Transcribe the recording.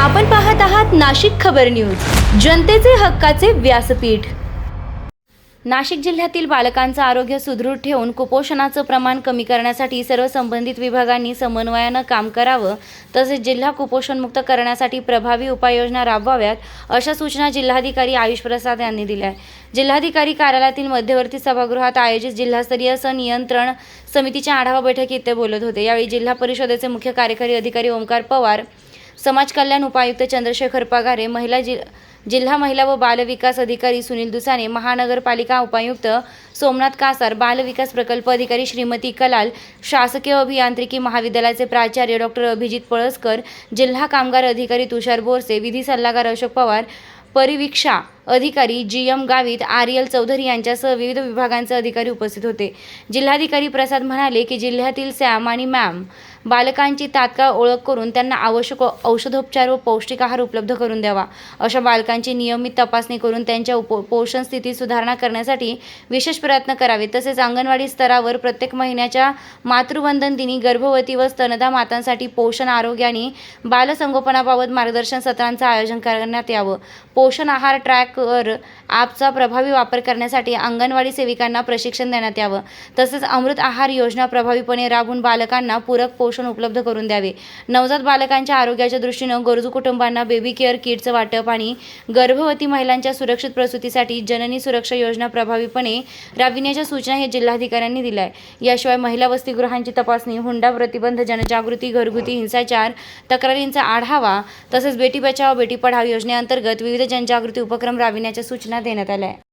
आपण पाहत आहात नाशिक खबर न्यूज, जनतेचे हक्काचे व्यासपीठ। नाशिक जिल्ह्यातील बालकांचं आरोग्य सुदृढ ठेवून कुपोषणाचं प्रमाण कमी करण्यासाठी सर्व संबंधित विभागांनी समन्वयानं काम करावं, तसेच जिल्हा कुपोषणमुक्त करण्यासाठी प्रभावी उपाययोजना राबवाव्यात, अशा सूचना जिल्हाधिकारी आयुष प्रसाद यांनी दिल्या। जिल्हाधिकारी कार्यालयातील मध्यवर्ती सभागृहात आयोजित जिल्हास्तरीय संनियंत्रण समितीच्या आढावा बैठकीत ते बोलत होते। यावेळी जिल्हा परिषदेचे मुख्य कार्यकारी अधिकारी ओमकार पवार, समाज कल्याण उपायुक्त चंद्रशेखर पगारे, जिल्हा महिला व बाल विकास अधिकारी सुनील दुसाने, महानगरपालिका उपायुक्त सोमनाथ कासार, बाल विकास प्रकल्प अधिकारी श्रीमती कलाल, शासकीय अभियांत्रिकी महाविद्यालयाचे प्राचार्य डॉक्टर अभिजित पळसकर, जिल्हा कामगार अधिकारी तुषार बोरसे, विधी सल्लागार अशोक पवार, परिवीक्षा अधिकारी GM गावित, आर्यल चौधरी यांच्यासह विविध विभागांचे अधिकारी उपस्थित होते। जिल्हाधिकारी प्रसाद म्हणाले की जिल्ह्यातील सॅम आणि मॅम बालकांची तात्काळ ओळख करून त्यांना आवश्यक औषधोपचार व पौष्टिक आहार उपलब्ध करून द्यावा। अशा बालकांची नियमित तपासणी करून त्यांच्या पोषण स्थितीत सुधारणा करण्यासाठी विशेष प्रयत्न करावे। तसेच अंगणवाडी स्तरावर प्रत्येक महिन्याच्या मातृवंदन दिनी गर्भवती व स्तनदा मातांसाठी पोषण आरोग्य आणि बालसंगोपनाबाबत मार्गदर्शन सत्रांचं आयोजन करण्यात यावं। पोषण आहार ट्रॅकर ॲपचा प्रभावी वापर करण्यासाठी अंगणवाडी सेविकांना प्रशिक्षण देण्यात यावं। तसेच अमृत आहार योजना प्रभावीपणे राबवून बालकांना पूरक पोषण उपलब्ध करून द्यावे। नवजात बालकांच्या आरोग्याच्या दृष्टीनं गरजू कुटुंबांना बेबी केअर किटचं वाटप आणि गर्भवती महिलांच्या सुरक्षित प्रसूतीसाठी जननी सुरक्षा योजना प्रभावीपणे राबविण्याच्या सूचना हे जिल्हाधिकाऱ्यांनी दिल्या आहे। याशिवाय महिला वसतिगृहांची तपासणी, हुंडा प्रतिबंध, जनजागृती, घरगुती हिंसाचार तक्रारींचा आढावा, तसेच बेटी बचाओ बेटी पढाओ योजनेअंतर्गत विविध जनजागृती उपक्रम राबविण्याच्या सूचना देण्यात आल्या आहेत।